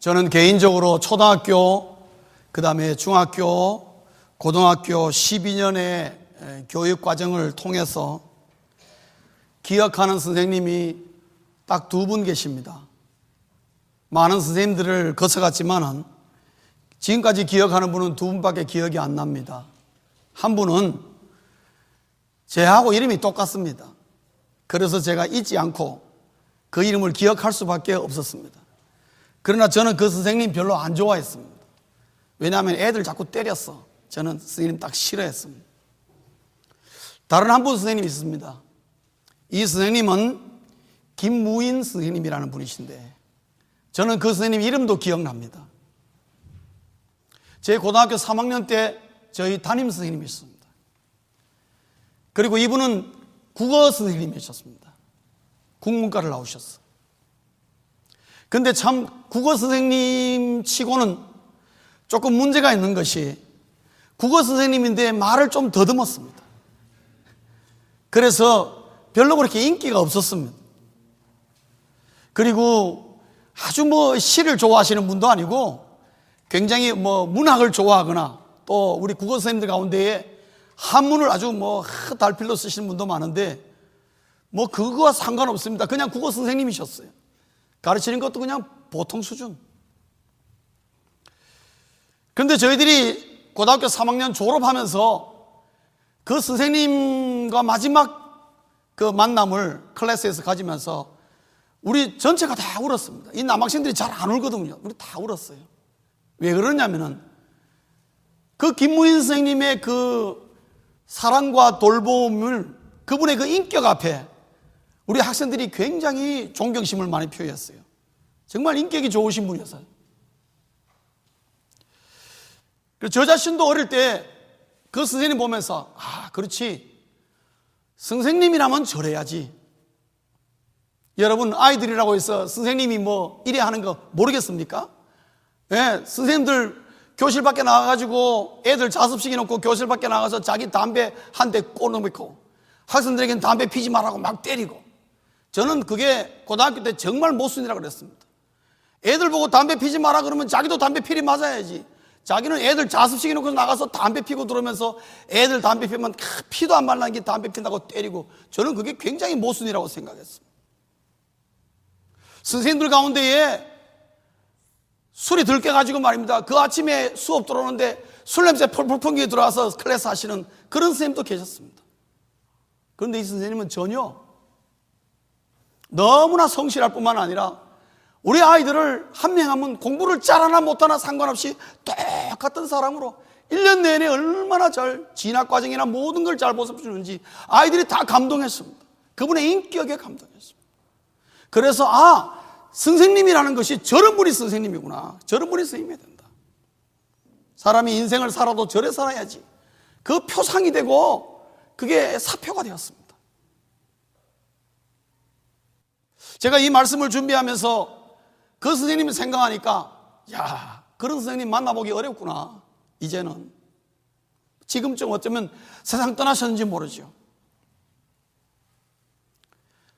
저는 개인적으로 초등학교, 그 다음에 중학교, 고등학교 12년의 교육 과정을 통해서 기억하는 선생님이 딱 두 분 계십니다. 많은 선생님들을 거쳐갔지만은 지금까지 기억하는 분은 두 분밖에 기억이 안 납니다. 한 분은 제하고 이름이 똑같습니다. 그래서 제가 잊지 않고 그 이름을 기억할 수밖에 없었습니다. 그러나 저는 그 선생님 별로 안 좋아했습니다. 왜냐하면 애들 자꾸 때렸어. 저는 선생님 딱 싫어했습니다. 다른 한 분 선생님이 있습니다. 이 선생님은 김무인 선생님이라는 분이신데 저는 그 선생님 이름도 기억납니다. 제 고등학교 3학년 때 저희 담임 선생님이었습니다. 그리고 이분은 국어 선생님이셨습니다. 국문과를 나오셨어요. 근데 참 국어 선생님 치고는 조금 문제가 있는 것이 국어 선생님인데 말을 좀 더듬었습니다. 그래서 별로 그렇게 인기가 없었습니다. 그리고 아주 시를 좋아하시는 분도 아니고 굉장히 문학을 좋아하거나 또 우리 국어 선생님들 가운데에 한문을 아주 달필로 쓰시는 분도 많은데 그거와 상관없습니다. 그냥 국어 선생님이셨어요. 가르치는 것도 그냥 보통 수준. 그런데 저희들이 고등학교 3학년 졸업하면서 그 선생님과 마지막 그 만남을 클래스에서 가지면서 우리 전체가 다 울었습니다. 이 남학생들이 잘 안 울거든요. 우리 다 울었어요. 왜 그러냐면은 그 김무인 선생님의 그 사랑과 돌봄을 그분의 그 인격 앞에 우리 학생들이 굉장히 존경심을 많이 표했어요. 정말 인격이 좋으신 분이었어요. 저 자신도 어릴 때 그 선생님 보면서 그렇지, 선생님이라면 저래야지. 여러분 아이들이라고 해서 선생님이 이래 하는 거 모르겠습니까? 예, 선생님들 교실 밖에 나가가지고 애들 자습시켜놓고 교실 밖에 나가서 자기 담배 한 대 꽂아놓고 학생들에게는 담배 피지 말라고 막 때리고, 저는 그게 고등학교 때 정말 모순이라고 그랬습니다. 애들 보고 담배 피지 마라 그러면 자기도 담배 피리 맞아야지. 자기는 애들 자습시켜놓고 나가서 담배 피고 들어오면서 애들 담배 피면 피도 안 말라는 게 담배 핀다고 때리고, 저는 그게 굉장히 모순이라고 생각했습니다. 선생님들 가운데에 술이 들깨가지고 말입니다. 그 아침에 수업 들어오는데 술 냄새 펄펄 풍기게 들어와서 클래스 하시는 그런 선생님도 계셨습니다. 그런데 이 선생님은 전혀, 너무나 성실할 뿐만 아니라 우리 아이들을 한 명 하면 공부를 잘하나 못하나 상관없이 똑같은 사람으로 1년 내내 얼마나 잘 진학과정이나 모든 걸 잘 보살펴주는지 아이들이 다 감동했습니다. 그분의 인격에 감동했습니다. 그래서 선생님이라는 것이 저런 분이 선생님이구나, 저런 분이 선생님이 된다. 사람이 인생을 살아도 저래 살아야지. 그 표상이 되고 그게 사표가 되었습니다. 제가 이 말씀을 준비하면서 그 선생님을 생각하니까 그런 선생님 만나보기 어렵구나. 이제는 지금쯤 어쩌면 세상 떠나셨는지 모르죠.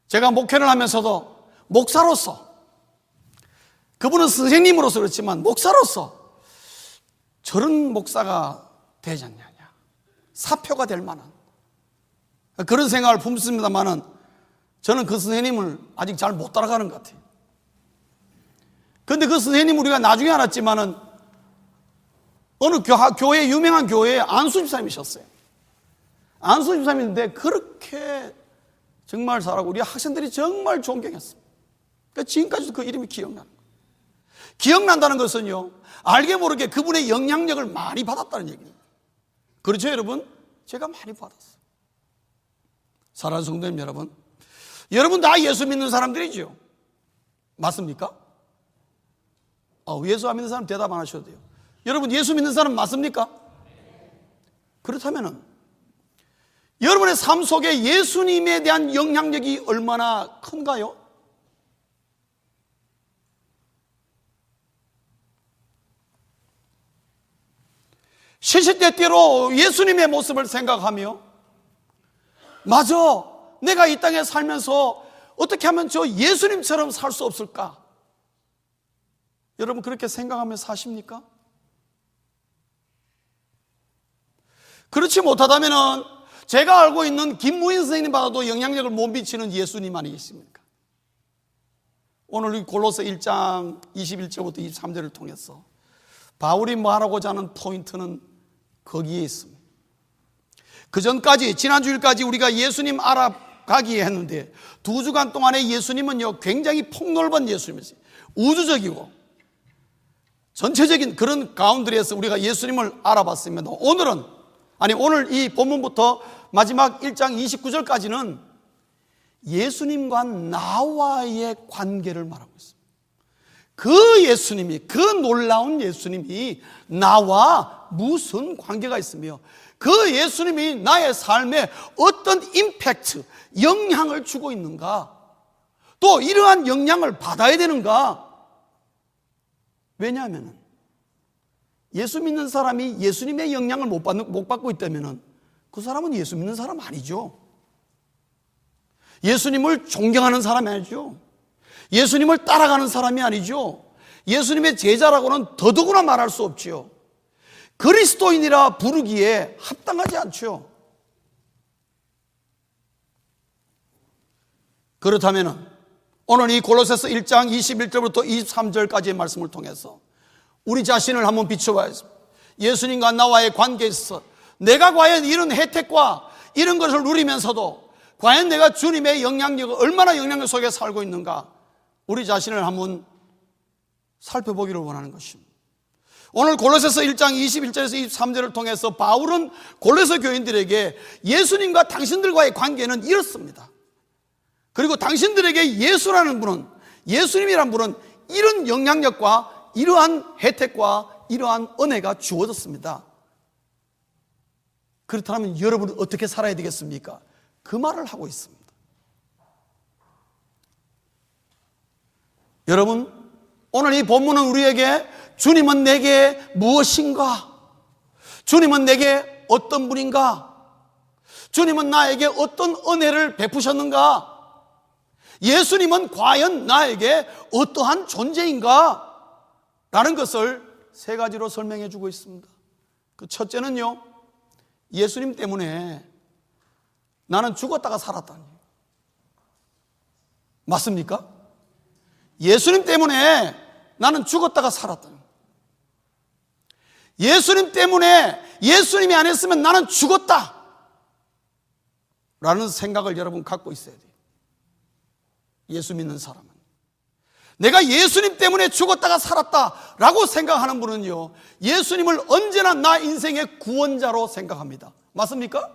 제가 목회를 하면서도 목사로서, 그분은 선생님으로서 그렇지만 목사로서 저런 목사가 되지 않느냐, 사표가 될 만한 그런 생각을 품습니다만은 저는 그 선생님을 아직 잘 못 따라가는 것 같아요. 그런데 그 선생님 우리가 나중에 알았지만은 어느 교회, 유명한 교회에 안수 집사님이셨어요. 안수 집사님인데 그렇게 정말 잘하고 우리 학생들이 정말 존경했습니다. 그러니까 지금까지도 그 이름이 기억나는 거예요. 기억난다는 것은요, 알게 모르게 그분의 영향력을 많이 받았다는 얘기입니다. 그렇죠 여러분? 제가 많이 받았어요. 사랑하는 성도님 여러분, 여러분 다 예수 믿는 사람들이죠. 맞습니까? 예수 안 믿는 사람 대답 안 하셔도 돼요. 여러분 예수 믿는 사람 맞습니까? 그렇다면은 여러분의 삶 속에 예수님에 대한 영향력이 얼마나 큰가요? 시시때때로 예수님의 모습을 생각하며, 맞아, 내가 이 땅에 살면서 어떻게 하면 저 예수님처럼 살 수 없을까? 여러분 그렇게 생각하며 사십니까? 그렇지 못하다면은 제가 알고 있는 김무인 선생님 받아도 영향력을 못 미치는 예수님 아니겠습니까? 오늘 이 골로새 1장 21절부터 23절을 통해서 바울이 말하고자 하는 포인트는 거기에 있습니다. 그 전까지 지난주일까지 우리가 예수님 알아가기 했는데 2주간 동안에 예수님은요 굉장히 폭넓은 예수님이었어요. 우주적이고 전체적인 그런 가운데에서 우리가 예수님을 알아봤습니다. 오늘 이 본문부터 마지막 1장 29절까지는 예수님과 나와의 관계를 말하고 있습니다. 그 예수님이, 그 놀라운 예수님이 나와 무슨 관계가 있으며 그 예수님이 나의 삶에 어떤 임팩트, 영향을 주고 있는가, 또 이러한 영향을 받아야 되는가. 왜냐하면 예수 믿는 사람이 예수님의 영향을 못 받고 있다면 그 사람은 예수 믿는 사람 아니죠. 예수님을 존경하는 사람이 아니죠. 예수님을 따라가는 사람이 아니죠. 예수님의 제자라고는 더더구나 말할 수 없지요. 그리스도인이라 부르기에 합당하지 않죠. 그렇다면 오늘 이 골로새서 1장 21절부터 23절까지의 말씀을 통해서 우리 자신을 한번 비춰봐야겠습니다. 예수님과 나와의 관계에서 내가 과연 이런 혜택과 이런 것을 누리면서도 과연 내가 주님의 얼마나 영향력 속에 살고 있는가, 우리 자신을 한번 살펴보기를 원하는 것입니다. 오늘 골로새서 1장 21절에서 23절을 통해서 바울은 골로새 교인들에게 예수님과 당신들과의 관계는 이렇습니다. 그리고 당신들에게 예수님이란 분은 이런 영향력과 이러한 혜택과 이러한 은혜가 주어졌습니다. 그렇다면 여러분은 어떻게 살아야 되겠습니까? 그 말을 하고 있습니다. 여러분, 오늘 이 본문은 우리에게 주님은 내게 무엇인가? 주님은 내게 어떤 분인가? 주님은 나에게 어떤 은혜를 베푸셨는가? 예수님은 과연 나에게 어떠한 존재인가? 라는 것을 세 가지로 설명해 주고 있습니다. 그 첫째는요, 예수님 때문에 나는 죽었다가 살았다니. 맞습니까? 예수님 때문에 나는 죽었다가 살았다니. 예수님 때문에 예수님이 안 했으면 나는 죽었다 라는 생각을 여러분 갖고 있어야 돼요. 예수 믿는 사람은. 내가 예수님 때문에 죽었다가 살았다라고 생각하는 분은요, 예수님을 언제나 나 인생의 구원자로 생각합니다. 맞습니까?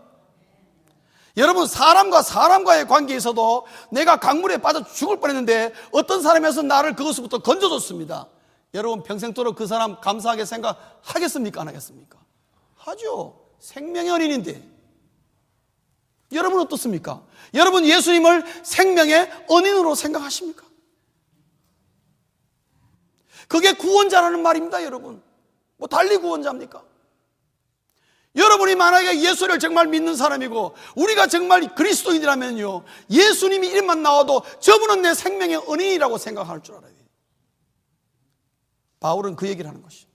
여러분, 사람과의 관계에서도 내가 강물에 빠져 죽을 뻔했는데 어떤 사람이 와서 나를 그것부터 건져줬습니다. 여러분, 평생도록 그 사람 감사하게 생각하겠습니까? 안 하겠습니까? 하죠. 생명의 은인인데. 여러분 어떻습니까? 여러분 예수님을 생명의 은인으로 생각하십니까? 그게 구원자라는 말입니다, 여러분. 뭐 달리 구원자입니까? 여러분이 만약에 예수를 정말 믿는 사람이고 우리가 정말 그리스도인이라면요, 예수님이 이름만 나와도 저분은 내 생명의 은인이라고 생각할 줄 알아야 돼요. 바울은 그 얘기를 하는 것이죠.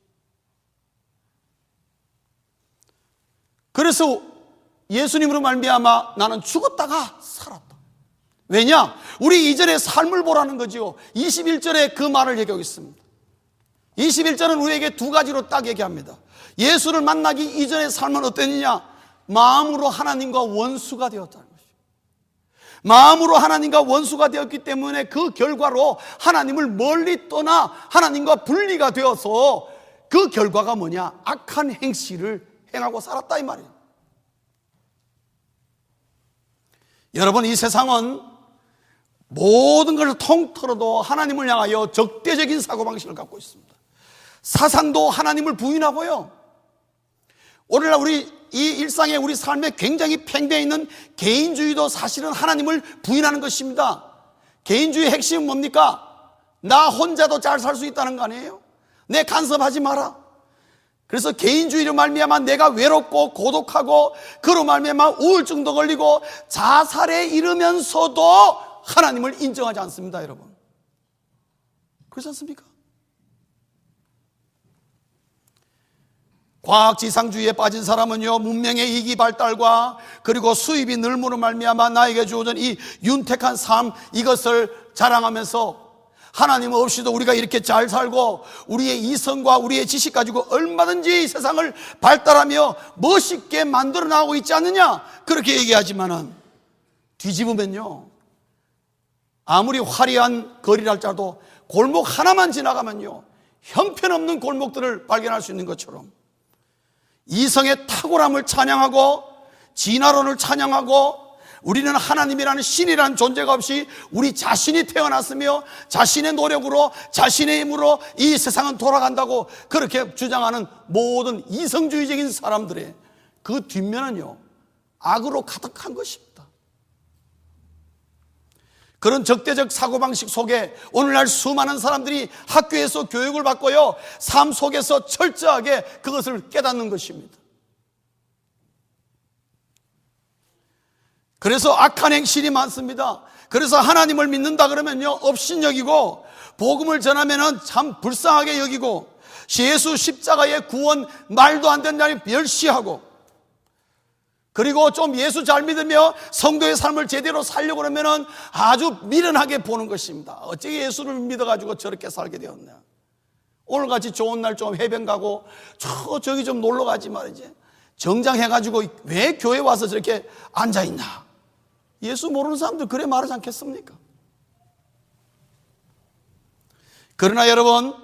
그래서 예수님으로 말미암아 나는 죽었다가 살았다. 왜냐? 우리 이전의 삶을 보라는 거죠. 21절에 그 말을 얘기하고 있습니다. 21절은 우리에게 두 가지로 딱 얘기합니다. 예수를 만나기 이전의 삶은 어땠느냐? 마음으로 하나님과 원수가 되었다는 것이죠. 마음으로 하나님과 원수가 되었기 때문에 그 결과로 하나님을 멀리 떠나 하나님과 분리가 되어서 그 결과가 뭐냐? 악한 행실을 행하고 살았다 이 말이에요. 여러분, 이 세상은 모든 것을 통틀어도 하나님을 향하여 적대적인 사고방식을 갖고 있습니다. 사상도 하나님을 부인하고요, 오늘날 우리 이 일상에 우리 삶에 굉장히 팽배해 있는 개인주의도 사실은 하나님을 부인하는 것입니다. 개인주의의 핵심은 뭡니까? 나 혼자도 잘 살 수 있다는 거 아니에요? 내 간섭하지 마라. 그래서 개인주의로 말미암아 내가 외롭고 고독하고 그로 말미암아 우울증도 걸리고 자살에 이르면서도 하나님을 인정하지 않습니다, 여러분. 그렇지 않습니까? 과학지상주의에 빠진 사람은요, 문명의 이기 발달과 그리고 수입이 늘므로 말미암아 나에게 주어진 이 윤택한 삶, 이것을 자랑하면서 하나님 없이도 우리가 이렇게 잘 살고 우리의 이성과 우리의 지식 가지고 얼마든지 이 세상을 발달하며 멋있게 만들어 나가고 있지 않느냐, 그렇게 얘기하지만은 뒤집으면요, 아무리 화려한 거리랄지라도 골목 하나만 지나가면요, 형편없는 골목들을 발견할 수 있는 것처럼 이성의 탁월함을 찬양하고 진화론을 찬양하고 우리는 하나님이라는 신이라는 존재가 없이 우리 자신이 태어났으며 자신의 노력으로 자신의 힘으로 이 세상은 돌아간다고 그렇게 주장하는 모든 이성주의적인 사람들의 그 뒷면은요, 악으로 가득한 것입니다. 그런 적대적 사고방식 속에 오늘날 수많은 사람들이 학교에서 교육을 받고요, 삶 속에서 철저하게 그것을 깨닫는 것입니다. 그래서 악한 행실이 많습니다. 그래서 하나님을 믿는다 그러면요, 업신여기고 복음을 전하면은 참 불쌍하게 여기고 예수 십자가의 구원 말도 안 되는 자를 멸시하고, 그리고 좀 예수 잘 믿으며 성도의 삶을 제대로 살려고 그러면은 아주 미련하게 보는 것입니다. 어떻게 예수를 믿어가지고 저렇게 살게 되었냐. 오늘같이 좋은 날 좀 해변 가고 저기 좀 놀러 가지 말이지, 정장해가지고 왜 교회 와서 저렇게 앉아있나. 예수 모르는 사람들 그래 말하지 않겠습니까? 그러나 여러분,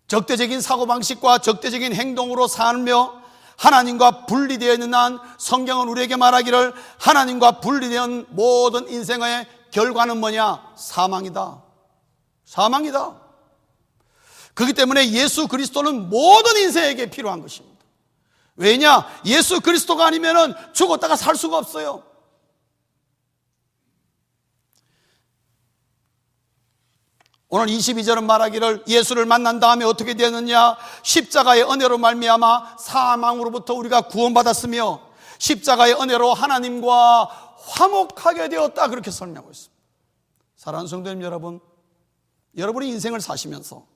적대적인 사고방식과 적대적인 행동으로 살며 하나님과 분리되어 있는 한, 성경은 우리에게 말하기를 하나님과 분리된 모든 인생의 결과는 뭐냐? 사망이다. 사망이다. 그렇기 때문에 예수 그리스도는 모든 인생에게 필요한 것입니다. 왜냐? 예수 그리스도가 아니면 죽었다가 살 수가 없어요. 오늘 22절은 말하기를 예수를 만난 다음에 어떻게 되었느냐? 십자가의 은혜로 말미암아 사망으로부터 우리가 구원받았으며 십자가의 은혜로 하나님과 화목하게 되었다, 그렇게 설명하고 있습니다. 사랑하는 성도님 여러분, 여러분이 인생을 사시면서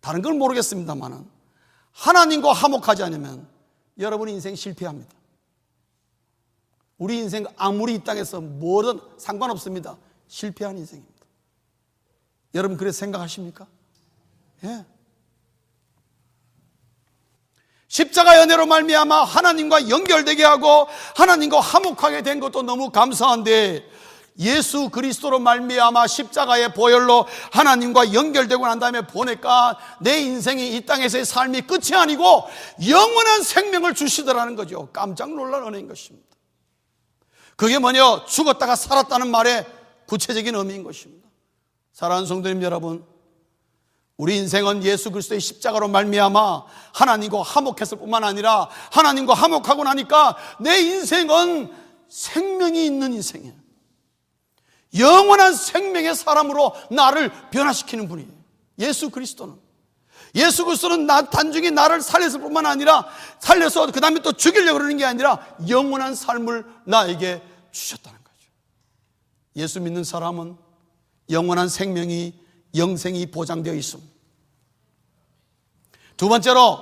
다른 걸 모르겠습니다만은 하나님과 화목하지 않으면 여러분의 인생 실패합니다. 우리 인생 아무리 이 땅에서 뭐든 상관없습니다. 실패한 인생입니다. 여러분 그렇게 생각하십니까? 예. 십자가의 은혜로 말미암아 하나님과 연결되게 하고 하나님과 화목하게 된 것도 너무 감사한데, 예수 그리스도로 말미암아 십자가의 보혈로 하나님과 연결되고 난 다음에 보니까 내 인생이 이 땅에서의 삶이 끝이 아니고 영원한 생명을 주시더라는 거죠. 깜짝 놀랄 은혜인 것입니다. 그게 뭐냐? 죽었다가 살았다는 말의 구체적인 의미인 것입니다. 사랑하는 성도님 여러분, 우리 인생은 예수 그리스도의 십자가로 말미암아 하나님과 화목했을 뿐만 아니라 하나님과 화목하고 나니까 내 인생은 생명이 있는 인생이에요. 영원한 생명의 사람으로 나를 변화시키는 분이에요. 예수 그리스도는 단중히 나를 살렸을 뿐만 아니라 살려서 그 다음에 또 죽이려고 그러는 게 아니라 영원한 삶을 나에게 주셨다는 거죠. 예수 믿는 사람은 영원한 생명이, 영생이 보장되어 있습니다. 두 번째로,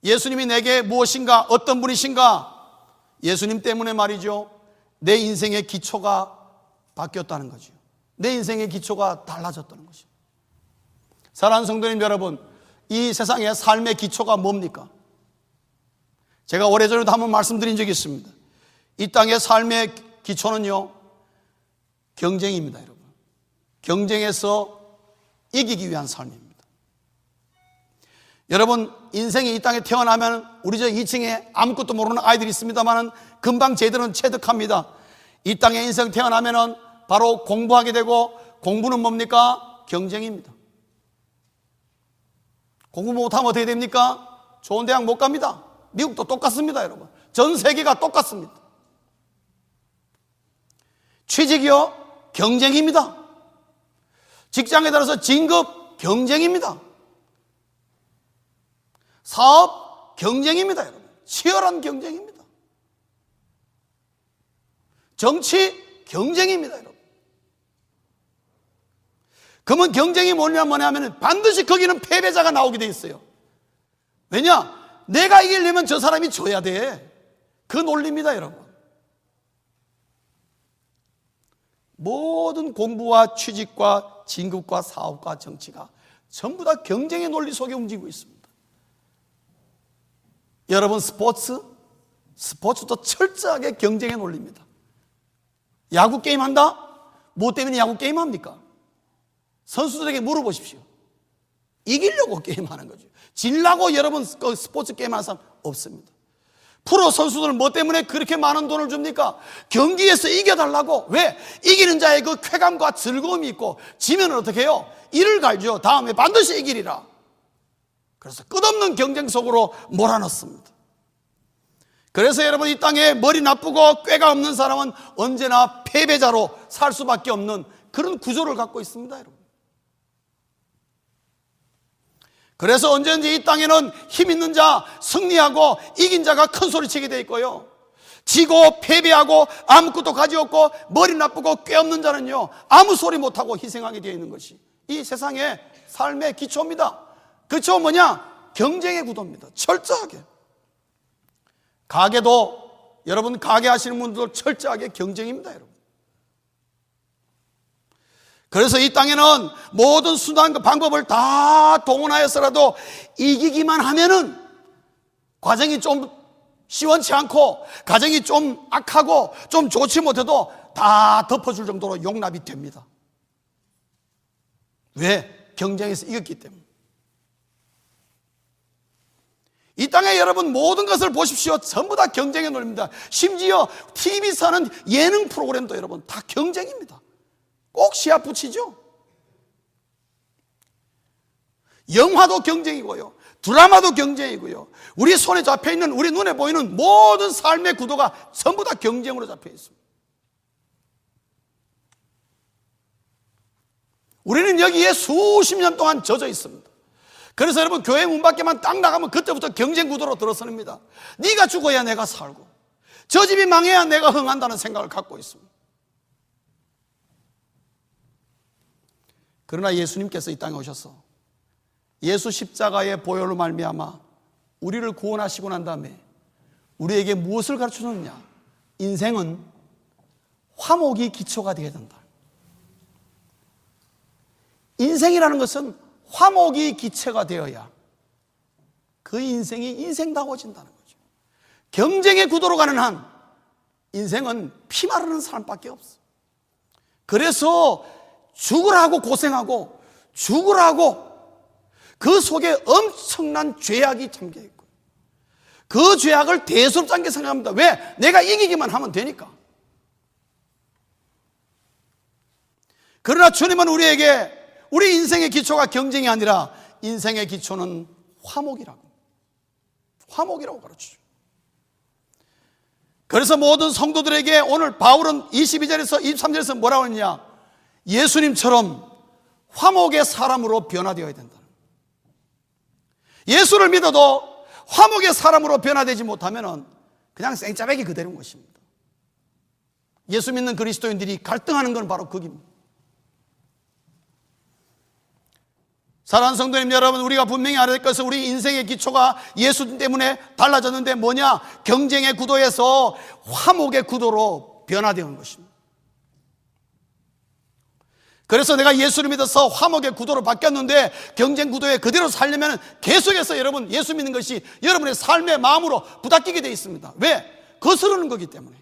예수님이 내게 무엇인가, 어떤 분이신가? 예수님 때문에 말이죠, 내 인생의 기초가 바뀌었다는 거죠. 내 인생의 기초가 달라졌다는 거죠. 사랑하는 성도님 여러분, 이 세상의 삶의 기초가 뭡니까? 제가 오래전에도 한번 말씀드린 적이 있습니다. 이 땅의 삶의 기초는요, 경쟁입니다, 여러분. 경쟁에서 이기기 위한 삶입니다. 여러분, 인생이 이 땅에 태어나면 우리 저 2층에 아무것도 모르는 아이들이 있습니다만 금방 제대로 체득합니다. 이 땅에 인생 태어나면 바로 공부하게 되고, 공부는 뭡니까? 경쟁입니다. 공부 못하면 어떻게 됩니까? 좋은 대학 못 갑니다. 미국도 똑같습니다, 여러분. 전 세계가 똑같습니다. 취직이요, 경쟁입니다. 직장에 따라서 진급 경쟁입니다. 사업 경쟁입니다, 여러분. 치열한 경쟁입니다. 정치 경쟁입니다, 여러분. 그러면 경쟁이 뭐냐면 반드시 거기는 패배자가 나오게 돼 있어요. 왜냐? 내가 이기려면 저 사람이 져야 돼. 그 논리입니다, 여러분. 모든 공부와 취직과 진급과 사업과 정치가 전부 다 경쟁의 논리 속에 움직이고 있습니다. 여러분, 스포츠도 철저하게 경쟁의 논리입니다. 야구 게임 한다? 뭐 때문에 야구 게임 합니까? 선수들에게 물어보십시오. 이기려고 게임하는 거죠. 질라고 여러분 그 스포츠 게임 하는 사람 없습니다. 프로 선수들은 뭐 때문에 그렇게 많은 돈을 줍니까? 경기에서 이겨달라고. 왜? 이기는 자의 그 쾌감과 즐거움이 있고, 지면 어떻게 해요? 이를 갈죠. 다음에 반드시 이기리라. 그래서 끝없는 경쟁 속으로 몰아넣습니다. 그래서 여러분, 이 땅에 머리 나쁘고 꾀가 없는 사람은 언제나 패배자로 살 수밖에 없는 그런 구조를 갖고 있습니다, 여러분. 그래서 언제든지 이 땅에는 힘 있는 자, 승리하고 이긴 자가 큰 소리치게 돼 있고요, 지고 패배하고 아무것도 가지없고 머리 나쁘고 꾀 없는 자는요, 아무 소리 못하고 희생하게 되어 있는 것이 이 세상의 삶의 기초입니다. 그쵸? 뭐냐? 경쟁의 구도입니다. 철저하게. 가게도, 여러분 가게 하시는 분들도 철저하게 경쟁입니다, 여러분. 그래서 이 땅에는 모든 수단과 방법을 다 동원하여서라도 이기기만 하면은 과정이 좀 시원치 않고 과정이 좀 악하고 좀 좋지 못해도 다 덮어줄 정도로 용납이 됩니다. 왜? 경쟁에서 이겼기 때문에. 이 땅에 여러분 모든 것을 보십시오. 전부 다 경쟁의 논리입니다. 심지어 TV에서 하는 예능 프로그램도 여러분 다 경쟁입니다. 꼭 시합 붙이죠. 영화도 경쟁이고요, 드라마도 경쟁이고요, 우리 손에 잡혀있는, 우리 눈에 보이는 모든 삶의 구도가 전부 다 경쟁으로 잡혀 있습니다. 우리는 여기에 수십 년 동안 젖어 있습니다. 그래서 여러분, 교회 문 밖에만 딱 나가면 그때부터 경쟁 구도로 들어서입니다. 네가 죽어야 내가 살고, 저 집이 망해야 내가 흥한다는 생각을 갖고 있습니다. 그러나 예수님께서 이 땅에 오셔서 예수 십자가의 보혈로 말미암아 우리를 구원하시고 난 다음에 우리에게 무엇을 가르쳐줬느냐? 인생은 화목이 기초가 되어야 된다. 인생이라는 것은 화목이 기초가 되어야 그 인생이 인생다워진다는 거죠. 경쟁의 구도로 가는 한 인생은 피 마르는 사람밖에 없어. 그래서 죽으라고 고생하고 죽으라고 그 속에 엄청난 죄악이 잠겨있고, 그 죄악을 대수롭지 않게 생각합니다. 왜? 내가 이기기만 하면 되니까. 그러나 주님은 우리에게 우리 인생의 기초가 경쟁이 아니라 인생의 기초는 화목이라고 가르치죠. 그래서 모든 성도들에게 오늘 바울은 22절에서 23절에서 뭐라고 했냐? 예수님처럼 화목의 사람으로 변화되어야 된다. 예수를 믿어도 화목의 사람으로 변화되지 못하면 그냥 생짜배기 그대로인 것입니다. 예수 믿는 그리스도인들이 갈등하는 건 바로 거기입니다. 사랑하는 성도님 여러분, 우리가 분명히 알아야 될 것은 우리 인생의 기초가 예수 때문에 달라졌는데 뭐냐? 경쟁의 구도에서 화목의 구도로 변화되는 것입니다. 그래서 내가 예수를 믿어서 화목의 구도로 바뀌었는데 경쟁 구도에 그대로 살려면 계속해서 여러분 예수 믿는 것이 여러분의 삶의 마음으로 부닥기게 되어 있습니다. 왜? 거스르는 거기 때문에.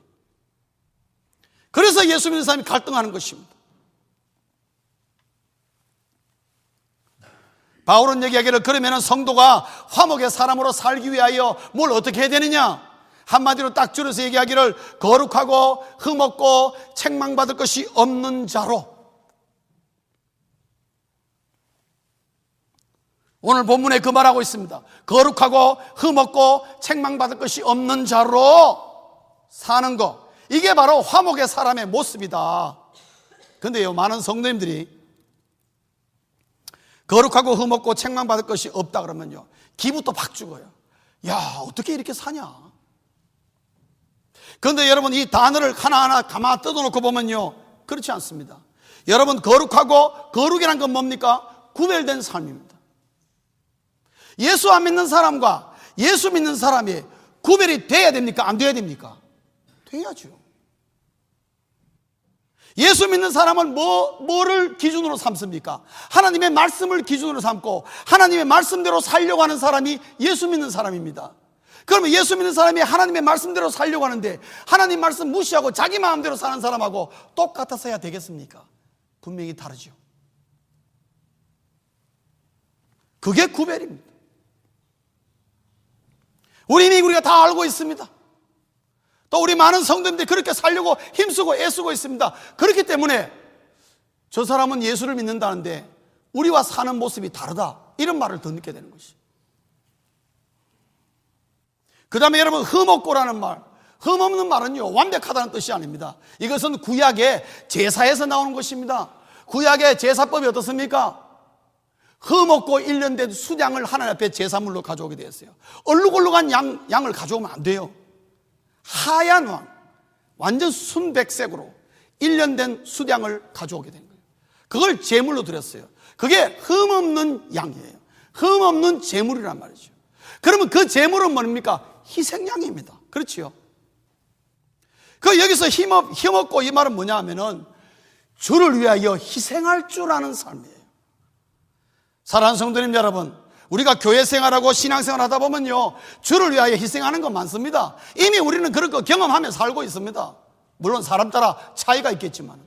그래서 예수 믿는 사람이 갈등하는 것입니다. 바울은 얘기하기를, 그러면 성도가 화목의 사람으로 살기 위하여 뭘 어떻게 해야 되느냐? 한마디로 딱 줄여서 얘기하기를, 거룩하고 흠없고 책망받을 것이 없는 자로. 오늘 본문에 그 말하고 있습니다. 거룩하고 흠없고 책망받을 것이 없는 자로 사는 것, 이게 바로 화목의 사람의 모습이다. 그런데요, 많은 성도님들이 거룩하고 흠없고 책망받을 것이 없다 그러면요, 기부터 팍 죽어요. 야, 어떻게 이렇게 사냐? 그런데 여러분, 이 단어를 하나하나 가만 뜯어놓고 보면요, 그렇지 않습니다. 여러분, 거룩하고, 거룩이란 건 뭡니까? 구별된 삶입니다. 예수 안 믿는 사람과 예수 믿는 사람이 구별이 돼야 됩니까? 안 돼야 됩니까? 돼야죠. 예수 믿는 사람은 뭐를 기준으로 삼습니까? 하나님의 말씀을 기준으로 삼고 하나님의 말씀대로 살려고 하는 사람이 예수 믿는 사람입니다. 그러면 예수 믿는 사람이 하나님의 말씀대로 살려고 하는데 하나님 말씀 무시하고 자기 마음대로 사는 사람하고 똑같아서야 되겠습니까? 분명히 다르죠. 그게 구별입니다. 이미 우리가 다 알고 있습니다. 또 우리 많은 성도님들이 그렇게 살려고 힘쓰고 애쓰고 있습니다. 그렇기 때문에 저 사람은 예수를 믿는다는데 우리와 사는 모습이 다르다, 이런 말을 더 듣게 되는 것이죠. 그 다음에 여러분, 흠없고라는 말, 흠없는 말은요 완벽하다는 뜻이 아닙니다. 이것은 구약의 제사에서 나오는 것입니다. 구약의 제사법이 어떻습니까? 흠없고 1년 된 수량을 하나님 앞에 제사물로 가져오게 되었어요. 얼룩얼룩한 양을 가져오면 안 돼요. 하얀 완전 순백색으로 1년 된 수량을 가져오게 된 거예요. 그걸 제물로 드렸어요. 그게 흠없는 양이에요. 흠없는 제물이란 말이죠. 그러면 그 제물은 뭡니까? 희생양입니다. 그렇지요? 여기서 힘없고 이 말은 뭐냐 하면은 주를 위하여 희생할 줄 아는 삶이에요. 사랑하는 성도님 여러분, 우리가 교회 생활하고 신앙생활 하다 보면요 주를 위하여 희생하는 거 많습니다. 이미 우리는 그런 거 경험하며 살고 있습니다. 물론 사람 따라 차이가 있겠지만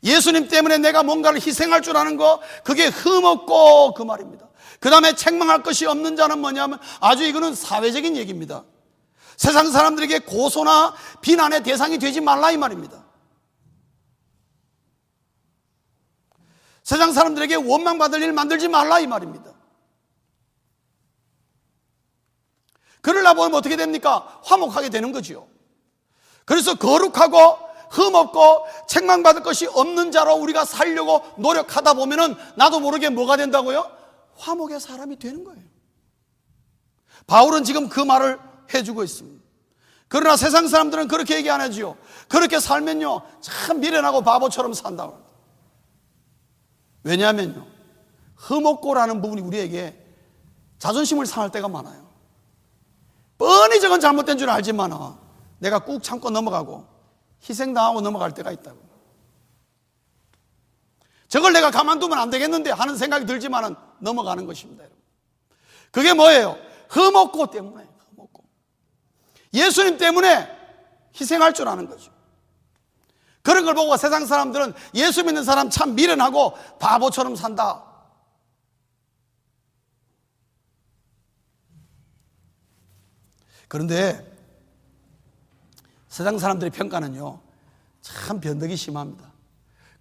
예수님 때문에 내가 뭔가를 희생할 줄 아는 거, 그게 흠없고 그 말입니다. 그 다음에 책망할 것이 없는 자는 뭐냐면 아주 이거는 사회적인 얘기입니다. 세상 사람들에게 고소나 비난의 대상이 되지 말라 이 말입니다. 세상 사람들에게 원망받을 일 만들지 말라 이 말입니다. 그러려 보면 어떻게 됩니까? 화목하게 되는 거죠. 그래서 거룩하고 흠없고 책망받을 것이 없는 자로 우리가 살려고 노력하다 보면은 나도 모르게 뭐가 된다고요? 화목의 사람이 되는 거예요. 바울은 지금 그 말을 해주고 있습니다. 그러나 세상 사람들은 그렇게 얘기 안 하죠. 그렇게 살면요 참 미련하고 바보처럼 산다고 합니다. 왜냐하면요 흠없고라는 부분이 우리에게 자존심을 상할 때가 많아요. 뻔히 저건 잘못된 줄 알지만 내가 꾹 참고 넘어가고 희생당하고 넘어갈 때가 있다고. 저걸 내가 가만두면 안 되겠는데 하는 생각이 들지만 넘어가는 것입니다. 여러분. 그게 뭐예요? 흠없고 때문에. 흠없고. 예수님 때문에 희생할 줄 아는 거죠. 그런 걸 보고 세상 사람들은 예수 믿는 사람 참 미련하고 바보처럼 산다. 그런데 세상 사람들의 평가는요 참 변덕이 심합니다.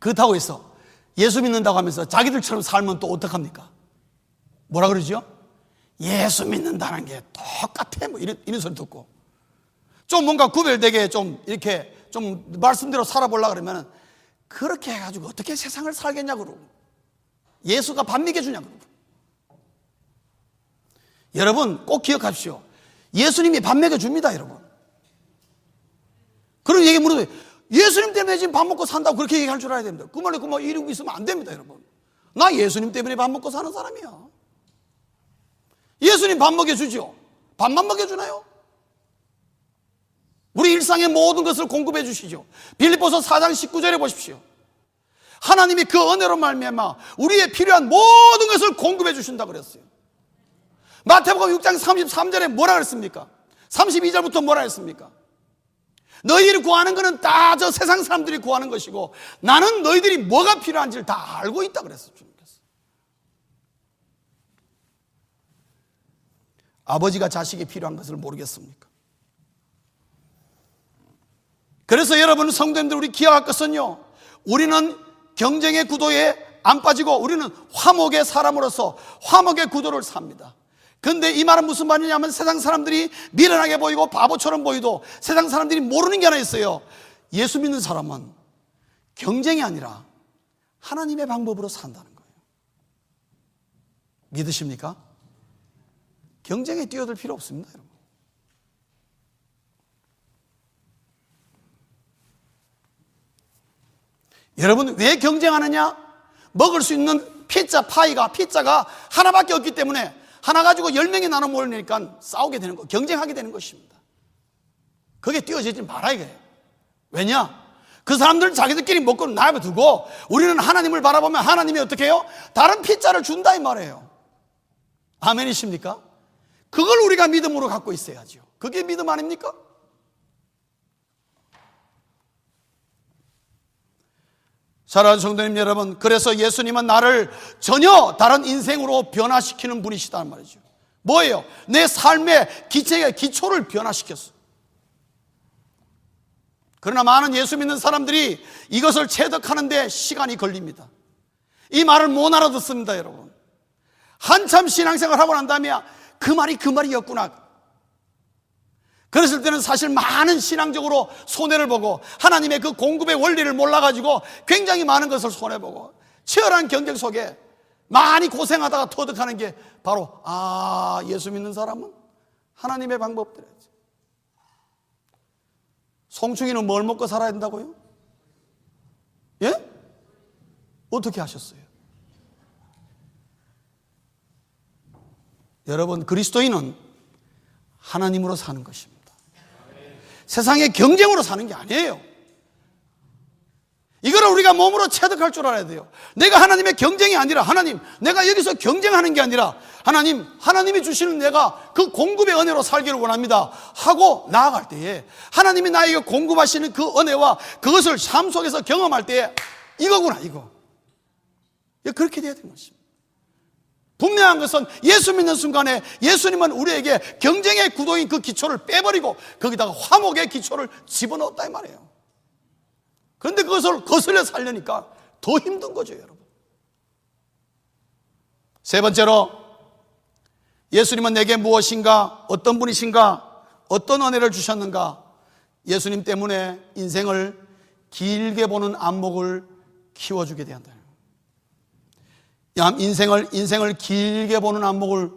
그렇다고 해서 예수 믿는다고 하면서 자기들처럼 살면 또 어떡합니까? 뭐라 그러죠? 예수 믿는다는 게 똑같아 뭐 이런 소리 듣고 좀 뭔가 구별되게 좀 이렇게 좀 말씀대로 살아보려고 그러면 그렇게 해가지고 어떻게 세상을 살겠냐고 그러고 예수가 밥 먹여주냐고 그러고. 여러분 꼭 기억하십시오. 예수님이 밥 먹여줍니다 여러분. 그런 얘기 물어도 예수님 때문에 지금 밥 먹고 산다고 그렇게 얘기할 줄 알아야 됩니다. 그 말에 그 말 이러고 있으면 안 됩니다 여러분. 나 예수님 때문에 밥 먹고 사는 사람이야. 예수님 밥 먹여주죠. 밥만 먹여주나요? 우리 일상의 모든 것을 공급해 주시죠. 빌립보서 4장 19절에 보십시오. 하나님이 그 은혜로 말미암아 우리의 필요한 모든 것을 공급해 주신다고 그랬어요. 마태복음 6장 33절에 뭐라 그랬습니까? 32절부터 뭐라 했습니까? 너희들이 구하는 것은 다 저 세상 사람들이 구하는 것이고 나는 너희들이 뭐가 필요한지를 다 알고 있다 그랬어요. 주님께서. 아버지가 자식이 필요한 것을 모르겠습니까? 그래서 여러분 성도님들 우리 기억할 것은요 우리는 경쟁의 구도에 안 빠지고 우리는 화목의 사람으로서 화목의 구도를 삽니다. 근데 이 말은 무슨 말이냐면 세상 사람들이 미련하게 보이고 바보처럼 보이도 세상 사람들이 모르는 게 하나 있어요. 예수 믿는 사람은 경쟁이 아니라 하나님의 방법으로 산다는 거예요. 믿으십니까? 경쟁에 뛰어들 필요 없습니다 여러분. 여러분 왜 경쟁하느냐? 먹을 수 있는 피자가 하나밖에 없기 때문에 하나 가지고 10명이 나눠 먹으니까 싸우게 되는 거, 경쟁하게 되는 것입니다. 그게 띄어지지 말아야 해요. 왜냐? 그 사람들은 자기들끼리 먹고 놔두고 우리는 하나님을 바라보면 하나님이 어떻게 해요? 다른 피자를 준다 이 말이에요. 아멘이십니까? 그걸 우리가 믿음으로 갖고 있어야죠. 그게 믿음 아닙니까? 사랑하는 성도님 여러분, 그래서 예수님은 나를 전혀 다른 인생으로 변화시키는 분이시단 말이죠. 뭐예요? 내 삶의 기초를 변화시켰어. 그러나 많은 예수 믿는 사람들이 이것을 체득하는 데 시간이 걸립니다. 이 말을 못 알아듣습니다, 여러분. 한참 신앙생활 하고 난 다음에 그 말이었구나. 그랬을 때는 사실 많은 신앙적으로 손해를 보고 하나님의 그 공급의 원리를 몰라가지고 굉장히 많은 것을 손해보고 치열한 경쟁 속에 많이 고생하다가 터득하는 게 바로 예수 믿는 사람은 하나님의 방법들이지. 송충이는 뭘 먹고 살아야 된다고요? 예? 어떻게 하셨어요? 여러분, 그리스도인은 하나님으로 사는 것입니다. 세상의 경쟁으로 사는 게 아니에요. 이거를 우리가 몸으로 체득할 줄 알아야 돼요. 내가 하나님의 경쟁이 아니라 내가 여기서 경쟁하는 게 아니라 하나님이 주시는 내가 그 공급의 은혜로 살기를 원합니다 하고 나아갈 때에 하나님이 나에게 공급하시는 그 은혜와 그것을 삶 속에서 경험할 때에 이거구나, 이거. 그렇게 돼야 되는 것입니다. 분명한 것은 예수 믿는 순간에 예수님은 우리에게 경쟁의 구도인 그 기초를 빼버리고 거기다가 화목의 기초를 집어넣었다 이 말이에요. 그런데 그것을 거슬려 살려니까 더 힘든 거죠, 여러분. 세 번째로, 예수님은 내게 무엇인가, 어떤 분이신가, 어떤 은혜를 주셨는가. 예수님 때문에 인생을 길게 보는 안목을 키워주게 된다. 인생을 길게 보는 안목을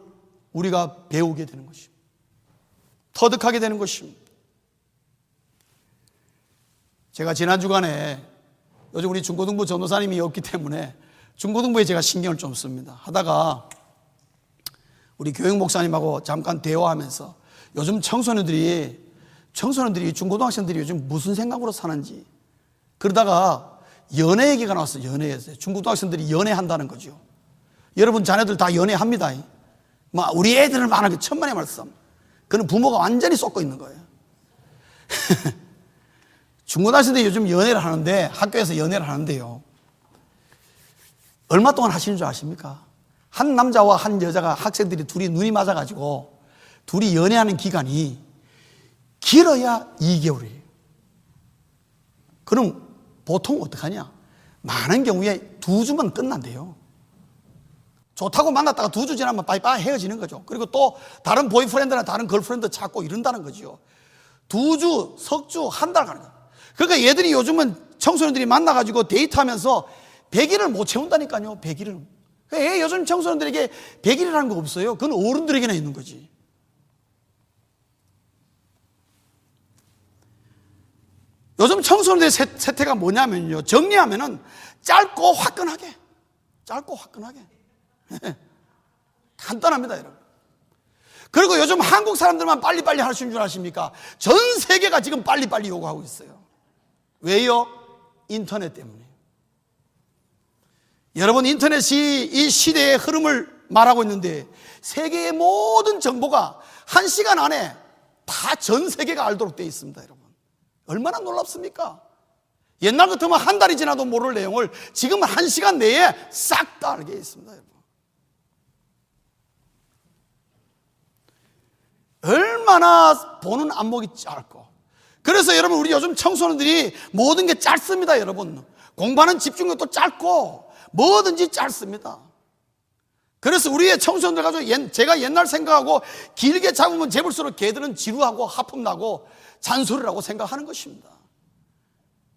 우리가 배우게 되는 것입니다. 터득하게 되는 것입니다. 제가 지난 주간에 요즘 우리 중고등부 전도사님이 없기 때문에 중고등부에 제가 신경을 좀 씁니다. 하다가 우리 교육 목사님하고 잠깐 대화하면서 요즘 청소년들이 중고등학생들이 요즘 무슨 생각으로 사는지, 그러다가 연애 얘기가 나왔어요. 연애에서 중고등학생들이 연애한다는 거죠. 여러분 자녀들 다 연애합니다. 우리 애들을 말하는 게 천만의 말씀. 그는 부모가 완전히 쏟고 있는 거예요. 중고등학생들이 요즘 연애를 하는데, 학교에서 연애를 하는데요, 얼마 동안 하시는 줄 아십니까? 한 남자와 한 여자가, 학생들이 둘이 눈이 맞아가지고 둘이 연애하는 기간이 길어야 2개월이에요. 그럼 보통 어떡하냐? 많은 경우에 2주면 끝난대요. 좋다고 만났다가 2주 지나면 빠이빠이 헤어지는 거죠. 그리고 또 다른 보이프렌드나 다른 걸프렌드 찾고 이런다는 거죠. 2주, 석주, 한 달 가는 거예요. 그러니까 얘들이 요즘은 청소년들이 만나가지고 데이트하면서 100일을 못 채운다니까요. 100일을. 그러니까 요즘 청소년들에게 100일이라는 거 없어요. 그건 어른들에게나 있는 거지. 요즘 청소년들의 세태가 뭐냐면요, 정리하면은 짧고 화끈하게. 간단합니다, 여러분. 그리고 요즘 한국 사람들만 빨리빨리 할 수 있는 줄 아십니까? 전 세계가 지금 빨리빨리 요구하고 있어요. 왜요? 인터넷 때문에. 여러분, 인터넷이 이 시대의 흐름을 말하고 있는데 세계의 모든 정보가 1시간 안에 다 전 세계가 알도록 되어 있습니다, 여러분. 얼마나 놀랍습니까? 옛날 같으면 한 달이 지나도 모를 내용을 지금은 1시간 내에 싹 다 알게 있습니다, 여러분. 얼마나 보는 안목이 짧고. 그래서 여러분, 우리 요즘 청소년들이 모든 게 짧습니다, 여러분. 공부하는 집중력도 짧고 뭐든지 짧습니다. 그래서 우리의 청소년들 가지고 제가 옛날 생각하고 길게 잡으면 잡을수록 걔들은 지루하고 하품나고 잔소리라고 생각하는 것입니다.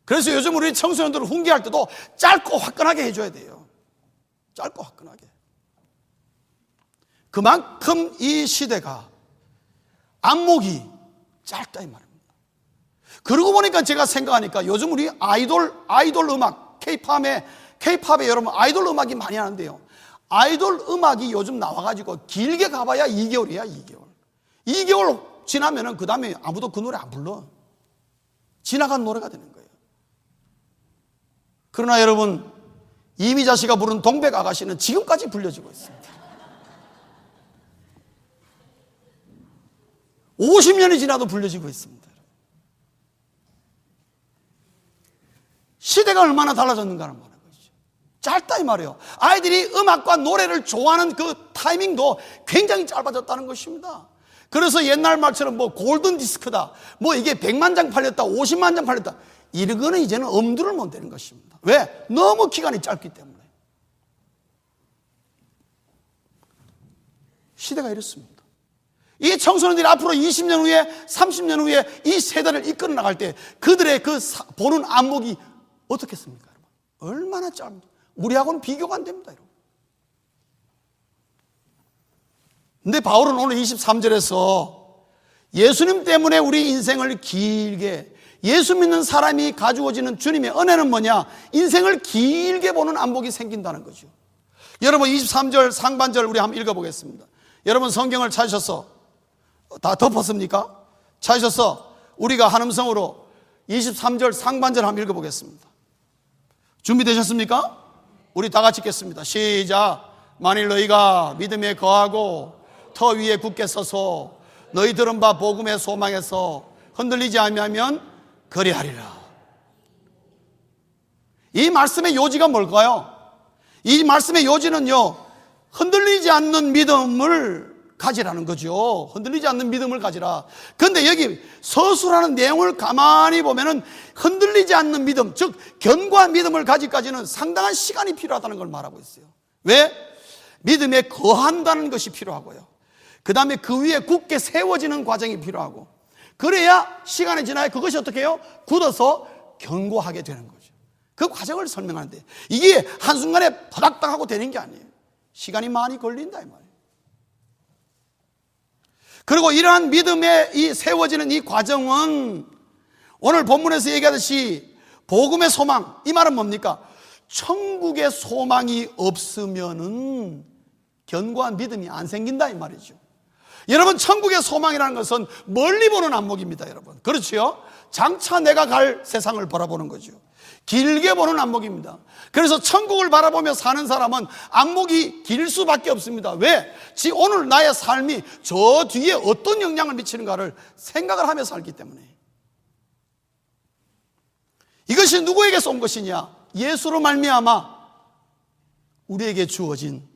그래서 요즘 우리 청소년들을 훈계할 때도 짧고 화끈하게 해줘야 돼요. 짧고 화끈하게. 그만큼 이 시대가 안목이 짧다 이 말입니다. 그러고 보니까 제가 생각하니까 요즘 우리 아이돌 음악, K-팝의 K-팝에 여러분 아이돌 음악이 많이 하는데요, 아이돌 음악이 요즘 나와가지고 길게 가봐야 2개월이야 2개월. 2개월 지나면은 그 다음에 아무도 그 노래 안 불러. 지나간 노래가 되는 거예요. 그러나 여러분, 이미자 씨가 부른 동백 아가씨는 지금까지 불려지고 있습니다. 50년이 지나도 불려지고 있습니다. 시대가 얼마나 달라졌는가를 말하는 것이죠. 짧다 이 말이에요. 아이들이 음악과 노래를 좋아하는 그 타이밍도 굉장히 짧아졌다는 것입니다. 그래서 옛날 말처럼 뭐 골든 디스크다, 뭐 이게 100만 장 팔렸다, 50만 장 팔렸다, 이런 거는 이제는 엄두를 못 내는 것입니다. 왜? 너무 기간이 짧기 때문에. 시대가 이렇습니다. 이 청소년들이 앞으로 20년 후에, 30년 후에 이 세대를 이끌어 나갈 때 그들의 그 보는 안목이 어떻겠습니까? 얼마나 짧습니까? 우리하고는 비교가 안 됩니다, 여러분. 근데 바울은 오늘 23절에서 예수님 때문에 우리 인생을 길게, 예수 믿는 사람이 가지고지는 주님의 은혜는 뭐냐? 인생을 길게 보는 안목이 생긴다는 거죠. 여러분 23절 상반절 우리 한번 읽어보겠습니다. 여러분 성경을 찾으셔서, 다 덮었습니까? 찾으셔서 우리가 한 음성으로 23절 상반절 한번 읽어보겠습니다. 준비되셨습니까? 우리 다 같이 읽겠습니다. 시작. 만일 너희가 믿음에 거하고 터 위에 굳게 서서 너희 들은 바 복음의 소망에서 흔들리지 아니하면 그리하리라. 이 말씀의 요지가 뭘까요? 이 말씀의 요지는요, 흔들리지 않는 믿음을 가지라는 거죠. 흔들리지 않는 믿음을 가지라. 그런데 여기 서술하는 내용을 가만히 보면은 흔들리지 않는 믿음, 즉 견고한 믿음을 가지기까지는 상당한 시간이 필요하다는 걸 말하고 있어요. 왜? 믿음에 거한다는 것이 필요하고요, 그 다음에 그 위에 굳게 세워지는 과정이 필요하고, 그래야 시간이 지나야 그것이 어떻게 해요? 굳어서 견고하게 되는 거죠. 그 과정을 설명하는데 이게 한순간에 바닥닥 하고 되는 게 아니에요. 시간이 많이 걸린다 이 말이에요. 그리고 이러한 믿음에 이 세워지는 이 과정은 오늘 본문에서 얘기하듯이 복음의 소망, 이 말은 뭡니까? 천국의 소망이 없으면은 견고한 믿음이 안 생긴다 이 말이죠. 여러분, 천국의 소망이라는 것은 멀리 보는 안목입니다, 여러분. 그렇죠? 장차 내가 갈 세상을 바라보는 거죠. 길게 보는 안목입니다. 그래서 천국을 바라보며 사는 사람은 안목이 길 수밖에 없습니다. 왜? 오늘 나의 삶이 저 뒤에 어떤 영향을 미치는가를 생각을 하며 살기 때문에. 이것이 누구에게서 온 것이냐? 예수로 말미암아 우리에게 주어진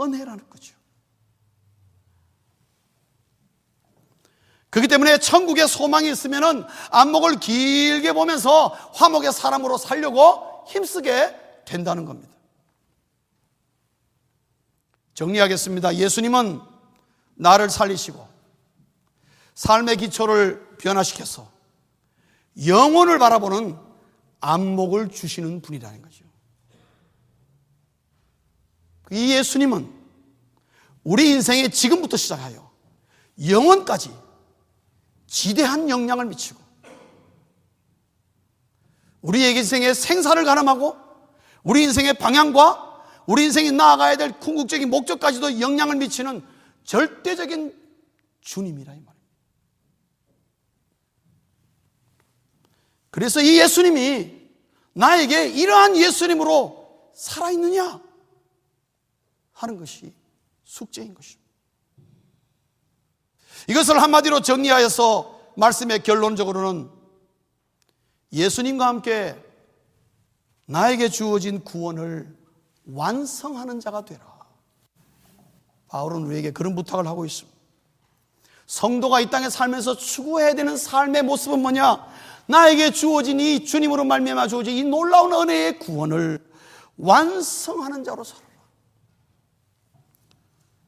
은혜라는 거죠. 그렇기 때문에 천국의 소망이 있으면은 안목을 길게 보면서 화목의 사람으로 살려고 힘쓰게 된다는 겁니다. 정리하겠습니다. 예수님은 나를 살리시고 삶의 기초를 변화시켜서 영혼을 바라보는 안목을 주시는 분이라는 거죠. 이 예수님은 우리 인생에 지금부터 시작하여 영혼까지 지대한 영향을 미치고 우리 인생의 생사를 가늠하고 우리 인생의 방향과 우리 인생이 나아가야 될 궁극적인 목적까지도 영향을 미치는 절대적인 주님이라 이 말입니다. 그래서 이 예수님이 나에게 이러한 예수님으로 살아있느냐 하는 것이 숙제인 것입니다. 이것을 한마디로 정리하여서 말씀의 결론적으로는 예수님과 함께 나에게 주어진 구원을 완성하는 자가 되라. 바울은 우리에게 그런 부탁을 하고 있습니다. 성도가 이 땅에 살면서 추구해야 되는 삶의 모습은 뭐냐? 나에게 주어진 이 주님으로 말미암아 주어진 이 놀라운 은혜의 구원을 완성하는 자로 살아라.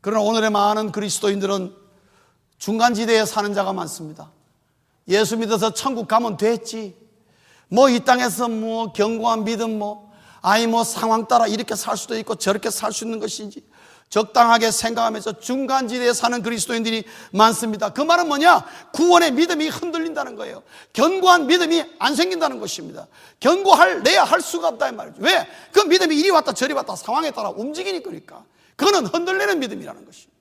그러나 오늘의 많은 그리스도인들은 중간지대에 사는 자가 많습니다. 예수 믿어서 천국 가면 됐지, 뭐 이 땅에서 뭐 견고한 믿음, 뭐 상황 따라 이렇게 살 수도 있고 저렇게 살 수 있는 것인지, 적당하게 생각하면서 중간지대에 사는 그리스도인들이 많습니다. 그 말은 뭐냐? 구원의 믿음이 흔들린다는 거예요. 견고한 믿음이 안 생긴다는 것입니다. 견고해야 할 수가 없다 이 말이죠. 왜? 그 믿음이 이리 왔다 저리 왔다 상황에 따라 움직이니까. 그거는 흔들리는 믿음이라는 것입니다.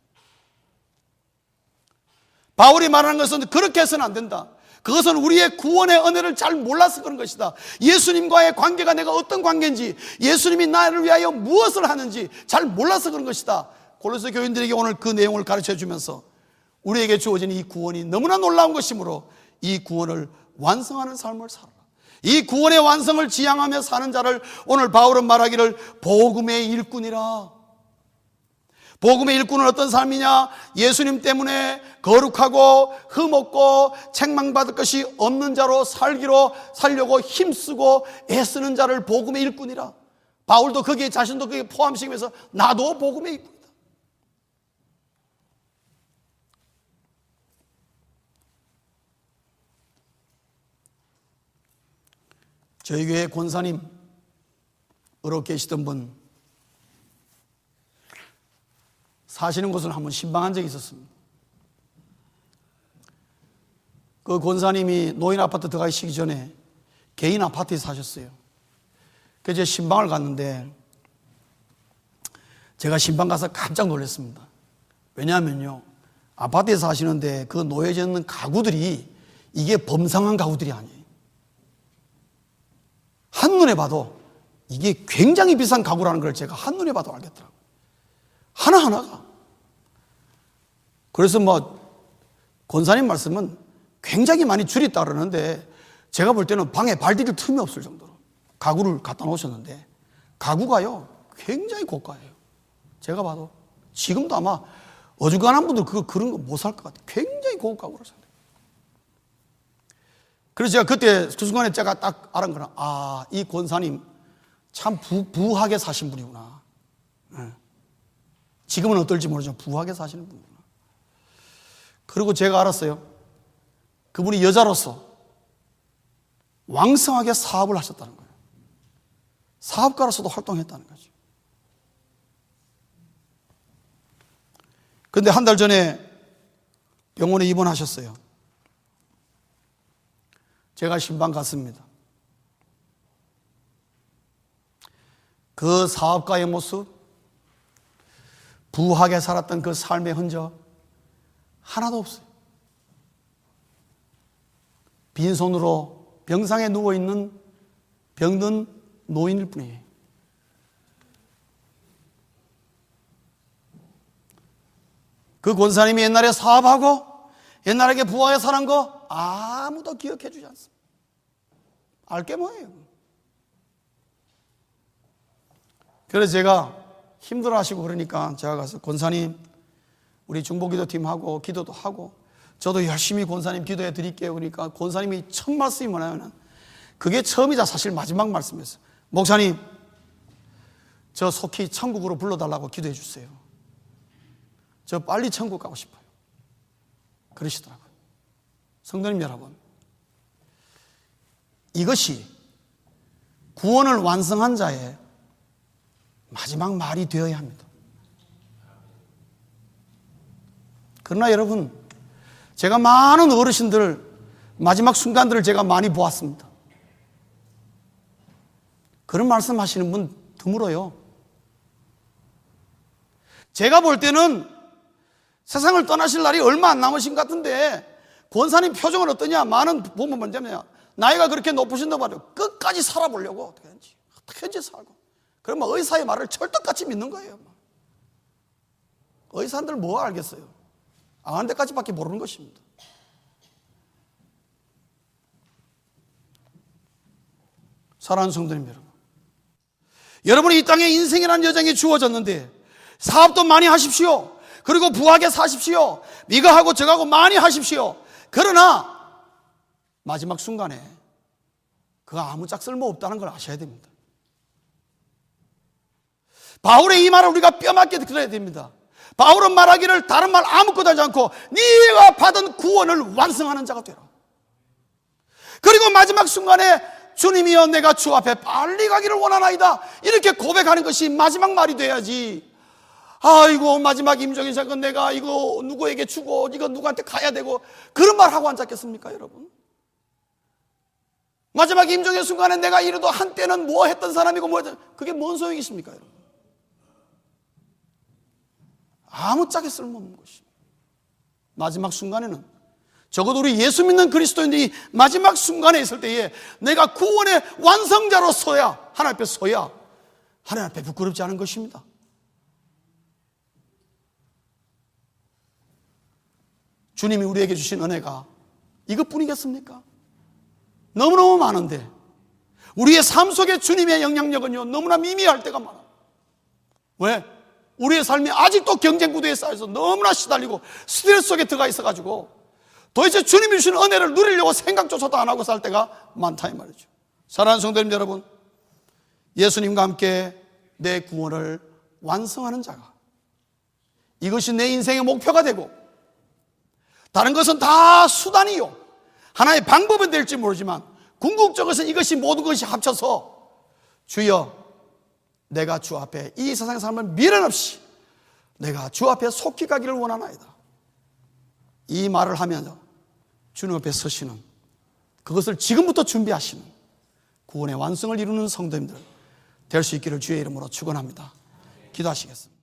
바울이 말하는 것은 그렇게 해서는 안 된다. 그것은 우리의 구원의 은혜를 잘 몰라서 그런 것이다. 예수님과의 관계가 내가 어떤 관계인지, 예수님이 나를 위하여 무엇을 하는지 잘 몰라서 그런 것이다. 골로새 교인들에게 오늘 그 내용을 가르쳐 주면서 우리에게 주어진 이 구원이 너무나 놀라운 것이므로 이 구원을 완성하는 삶을 살아라. 이 구원의 완성을 지향하며 사는 자를 오늘 바울은 말하기를 복음의 일꾼이라. 복음의 일꾼은 어떤 삶이냐? 예수님 때문에 거룩하고 흠없고 책망받을 것이 없는 자로 살려고 힘쓰고 애쓰는 자를 복음의 일꾼이라. 바울도 거기에 자신도 거기에 포함시키면서 나도 복음의 일꾼이다. 저희 교회 권사님으로 계시던 분 사시는 곳을 한번 신방한 적이 있었습니다. 그 권사님이 노인 아파트 들어가시기 전에 개인 아파트에 사셨어요. 그래서 제가 신방을 갔는데 제가 신방 가서 깜짝 놀랐습니다. 왜냐하면요, 아파트에 사시는데 그 놓여져 있는 가구들이 이게 범상한 가구들이 아니에요. 한눈에 봐도 이게 굉장히 비싼 가구라는 걸 제가 한눈에 봐도 알겠더라고요. 하나하나가. 그래서 권사님 말씀은 굉장히 많이 줄였다 그러는데 제가 볼 때는 방에 발 디딜 틈이 없을 정도로 가구를 갖다 놓으셨는데 가구가요 굉장히 고가예요. 제가 봐도 지금도 아마 어중간한 분들 그런 거 못 살 것 같아요. 굉장히 고급 가구를 사요. 그래서 제가 그때 그 순간에 제가 딱 알은 거는 이 권사님 참 부하게 사신 분이구나. 지금은 어떨지 모르지만 부하게 사시는 분이구나. 그리고 제가 알았어요. 그분이 여자로서 왕성하게 사업을 하셨다는 거예요. 사업가로서도 활동했다는 거죠. 그런데 한 달 전에 병원에 입원하셨어요. 제가 신방 갔습니다. 그 사업가의 모습, 부하게 살았던 그 삶의 흔적 하나도 없어요. 빈손으로 병상에 누워있는 병든 노인일 뿐이에요. 그 권사님이 옛날에 사업하고 옛날에 부하게 살은 거 아무도 기억해 주지 않습니다. 알게 뭐예요. 그래서 제가 힘들어 하시고 그러니까 제가 가서 권사님 우리 중보기도팀하고 기도도 하고 저도 열심히 권사님 기도해 드릴게요. 그러니까 권사님이 첫 말씀이 뭐냐면 그게 처음이자 사실 마지막 말씀이었어요. 목사님 저 속히 천국으로 불러달라고 기도해 주세요. 저 빨리 천국 가고 싶어요. 그러시더라고요. 성도님 여러분, 이것이 구원을 완성한 자의 마지막 말이 되어야 합니다. 그러나 여러분, 제가 많은 어르신들 마지막 순간들을 제가 많이 보았습니다. 그런 말씀 하시는 분 드물어요. 제가 볼 때는 세상을 떠나실 날이 얼마 안 남으신 것 같은데 권사님 표정은 어떠냐? 많은 보면 뭐냐면 나이가 그렇게 높으신단 말이에요. 끝까지 살아보려고 어떻게 하는지 살고. 그러면 의사의 말을 철떡같이 믿는 거예요. 의사들 뭐 알겠어요? 아는 데까지밖에 모르는 것입니다. 사랑하는 성도님 여러분, 여러분이 이 땅에 인생이라는 여정이 주어졌는데 사업도 많이 하십시오. 그리고 부하게 사십시오. 이거하고 저거하고 많이 하십시오. 그러나 마지막 순간에 그거 아무짝 쓸모없다는 걸 아셔야 됩니다. 바울의 이 말을 우리가 뼈맞게 들어야 됩니다. 바울은 말하기를 다른 말 아무것도 하지 않고 네가 받은 구원을 완성하는 자가 되라. 그리고 마지막 순간에 주님이여 내가 주 앞에 빨리 가기를 원하나이다 이렇게 고백하는 것이 마지막 말이 돼야지 아이고 마지막 임종의 사건 내가 이거 누구에게 주고 이거 누구한테 가야 되고 그런 말 하고 앉았겠습니까 여러분? 마지막 임종의 순간에 내가 이래도 한때는 뭐 했던 사람이고 뭐 했던, 그게 뭔 소용이십니까 여러분? 아무짝에 쓸모없는 것입니다. 마지막 순간에는 적어도 우리 예수 믿는 그리스도인들이 마지막 순간에 있을 때에 내가 구원의 완성자로 서야, 하나님 앞에 서야 하나님 앞에 부끄럽지 않은 것입니다. 주님이 우리에게 주신 은혜가 이것뿐이겠습니까? 너무너무 많은데 우리의 삶 속에 주님의 영향력은요 너무나 미미할 때가 많아요. 왜? 우리의 삶이 아직도 경쟁 구도에 쌓여서 너무나 시달리고 스트레스 속에 들어가 있어가지고 도대체 주님이 주신 은혜를 누리려고 생각조차도 안 하고 살 때가 많다 이 말이죠. 사랑하는 성도님 여러분, 예수님과 함께 내 구원을 완성하는 자가, 이것이 내 인생의 목표가 되고 다른 것은 다 수단이요 하나의 방법은 될지 모르지만 궁극적으로는 이것이 모든 것이 합쳐서 주여 내가 주 앞에 이 세상의 삶을 미련 없이 내가 주 앞에 속히 가기를 원하나이다, 이 말을 하면서 주님 앞에 서시는, 그것을 지금부터 준비하시는 구원의 완성을 이루는 성도님들 될 수 있기를 주의 이름으로 축원합니다. 기도하시겠습니다.